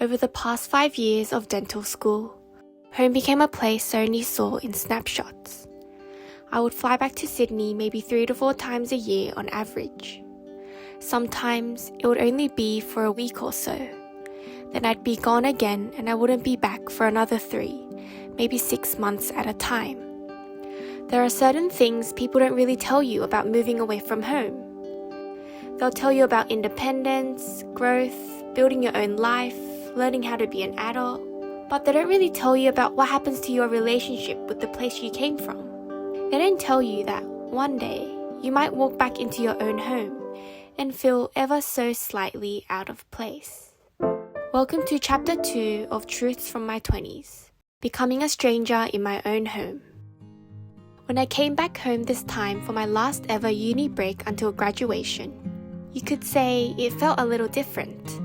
Over the past 5 years of dental school, home became a place I only saw in snapshots. I would fly back to Sydney maybe 3 to 4 times a year on average. Sometimes it would only be for a week or so. Then I'd be gone again and I wouldn't be back for another 3, maybe 6 months at a time. There are certain things people don't really tell you about moving away from home. They'll tell you about independence, growth, building your own life, learning how to be an adult, but they don't really tell you about what happens to your relationship with the place you came from. They don't tell you that one day you might walk back into your own home and feel ever so slightly out of place. Welcome to Chapter 2 of Truths from My 20s, Becoming a Stranger in My Own Home. When I came back home this time for my last ever uni break until graduation, you could say it felt a little different.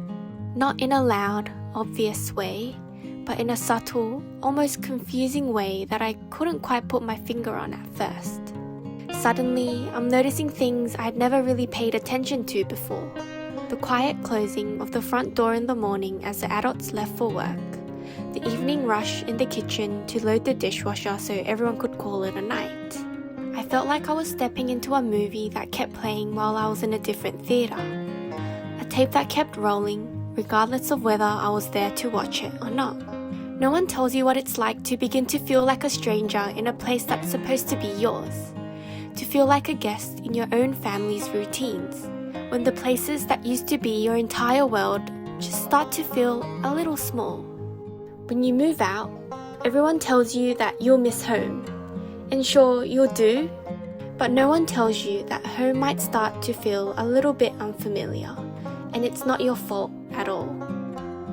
Not in a loud, obvious way, but in a subtle, almost confusing way that I couldn't quite put my finger on at first. Suddenly, I'm noticing things I'd never really paid attention to before. The quiet closing of the front door in the morning as the adults left for work. The evening rush in the kitchen to load the dishwasher so everyone could call it a night. I felt like I was stepping into a movie that kept playing while I was in a different theatre. A tape that kept rolling, regardless of whether I was there to watch it or not. No one tells you what it's like to begin to feel like a stranger in a place that's supposed to be yours. To feel like a guest in your own family's routines, when the places that used to be your entire world just start to feel a little small. When you move out, everyone tells you that you'll miss home. And sure, you'll do, but no one tells you that home might start to feel a little bit unfamiliar, and it's not your fault at all.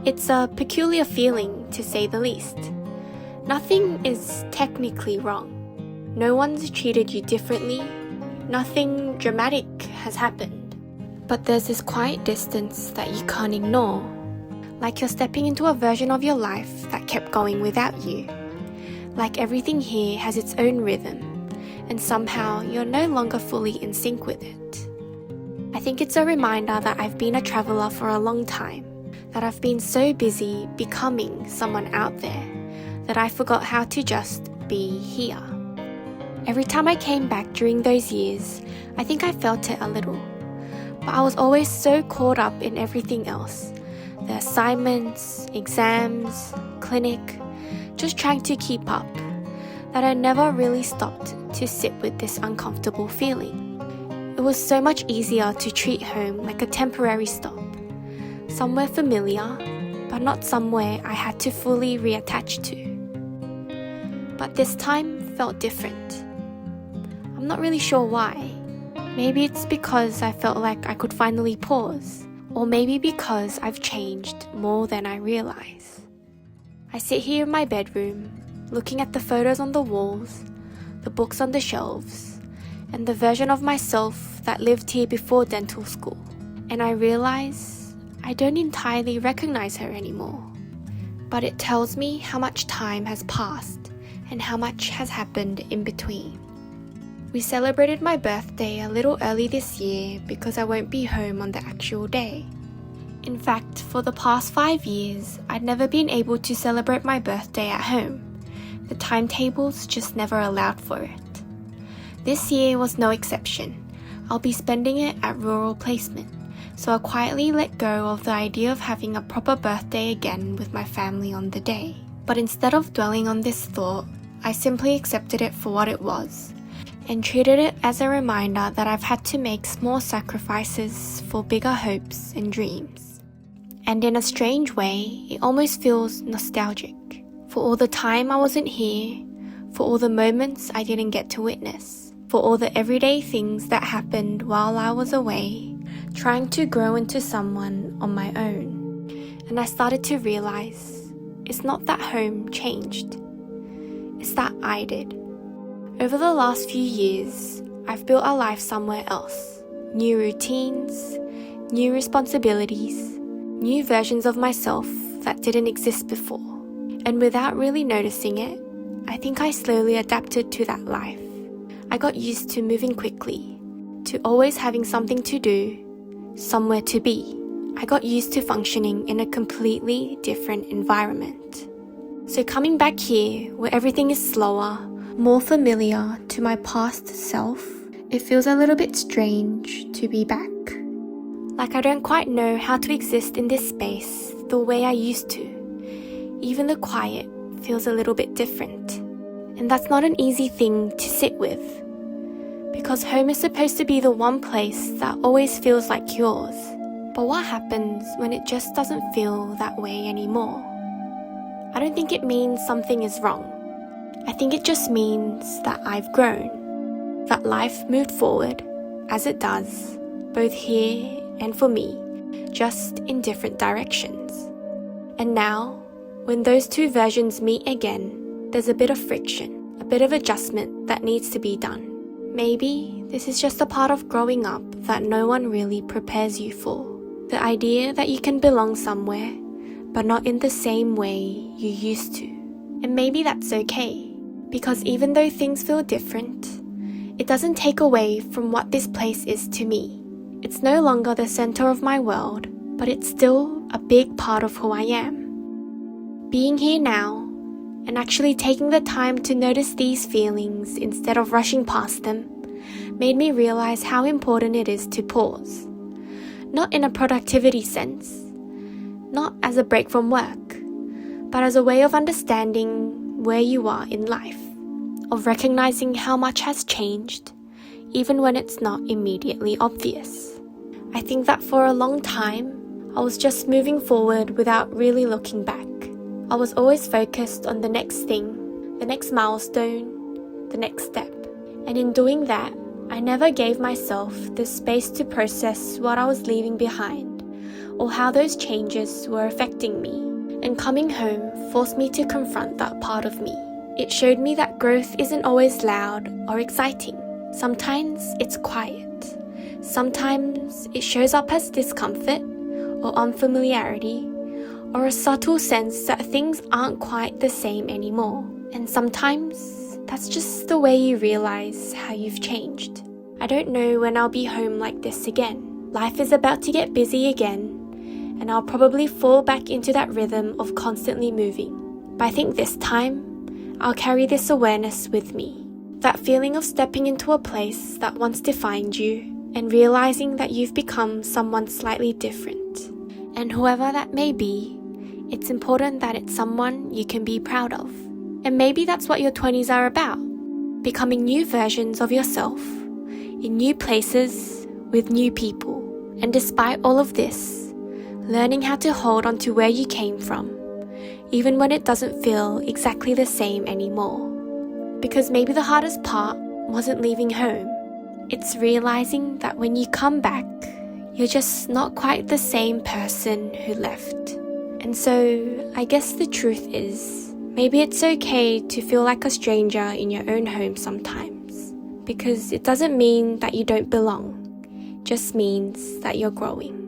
It's a peculiar feeling, to say the least. Nothing is technically wrong. No one's treated you differently. Nothing dramatic has happened. But there's this quiet distance that you can't ignore. Like you're stepping into a version of your life that kept going without you. Like everything here has its own rhythm, and somehow you're no longer fully in sync with it. I think it's a reminder that I've been a traveler for a long time, that I've been so busy becoming someone out there, that I forgot how to just be here. Every time I came back during those years, I think I felt it a little. But I was always so caught up in everything else. The assignments, exams, clinic, just trying to keep up, that I never really stopped to sit with this uncomfortable feeling. It was so much easier to treat home like a temporary stop, somewhere familiar, but not somewhere I had to fully reattach to. But this time felt different. I'm not really sure why. Maybe it's because I felt like I could finally pause, or maybe because I've changed more than I realize. I sit here in my bedroom, looking at the photos on the walls, the books on the shelves, and the version of myself that lived here before dental school. And I realize I don't entirely recognize her anymore. But it tells me how much time has passed and how much has happened in between. We celebrated my birthday a little early this year because I won't be home on the actual day. In fact, for the past 5 years, I'd never been able to celebrate my birthday at home. The timetables just never allowed for it. This year was no exception. I'll be spending it at rural placement, so I quietly let go of the idea of having a proper birthday again with my family on the day. But instead of dwelling on this thought, I simply accepted it for what it was, and treated it as a reminder that I've had to make small sacrifices for bigger hopes and dreams. And in a strange way, it almost feels nostalgic. For all the time I wasn't here, for all the moments I didn't get to witness, for all the everyday things that happened while I was away, trying to grow into someone on my own. And I started to realize, it's not that home changed, it's that I did. Over the last few years, I've built a life somewhere else. New routines, new responsibilities, new versions of myself that didn't exist before. And without really noticing it, I think I slowly adapted to that life. I got used to moving quickly, to always having something to do, somewhere to be. I got used to functioning in a completely different environment. So coming back here, where everything is slower, more familiar to my past self, it feels a little bit strange to be back. Like I don't quite know how to exist in this space the way I used to. Even the quiet feels a little bit different. And that's not an easy thing to sit with. Because home is supposed to be the one place that always feels like yours. But what happens when it just doesn't feel that way anymore? I don't think it means something is wrong. I think it just means that I've grown. That life moved forward, as it does, both here and for me, just in different directions. And now, when those two versions meet again, there's a bit of friction, a bit of adjustment that needs to be done. Maybe this is just a part of growing up that no one really prepares you for. The idea that you can belong somewhere, but not in the same way you used to. And maybe that's okay, because even though things feel different, it doesn't take away from what this place is to me. It's no longer the center of my world, but it's still a big part of who I am. Being here now, and actually taking the time to notice these feelings instead of rushing past them, made me realize how important it is to pause. Not in a productivity sense, not as a break from work, but as a way of understanding where you are in life, of recognizing how much has changed, even when it's not immediately obvious. I think that for a long time, I was just moving forward without really looking back. I was always focused on the next thing, the next milestone, the next step. And in doing that, I never gave myself the space to process what I was leaving behind or how those changes were affecting me. And coming home forced me to confront that part of me. It showed me that growth isn't always loud or exciting. Sometimes it's quiet. Sometimes it shows up as discomfort or unfamiliarity, or a subtle sense that things aren't quite the same anymore. And sometimes that's just the way you realize how you've changed. I don't know when I'll be home like this again. Life is about to get busy again, and I'll probably fall back into that rhythm of constantly moving. But I think this time, I'll carry this awareness with me. That feeling of stepping into a place that once defined you, and realizing that you've become someone slightly different. And whoever that may be, it's important that it's someone you can be proud of. And maybe that's what your 20s are about. Becoming new versions of yourself, in new places, with new people. And despite all of this, learning how to hold on to where you came from, even when it doesn't feel exactly the same anymore. Because maybe the hardest part wasn't leaving home. It's realizing that when you come back, you're just not quite the same person who left. And so, I guess the truth is, maybe it's okay to feel like a stranger in your own home sometimes. Because it doesn't mean that you don't belong. It just means that you're growing.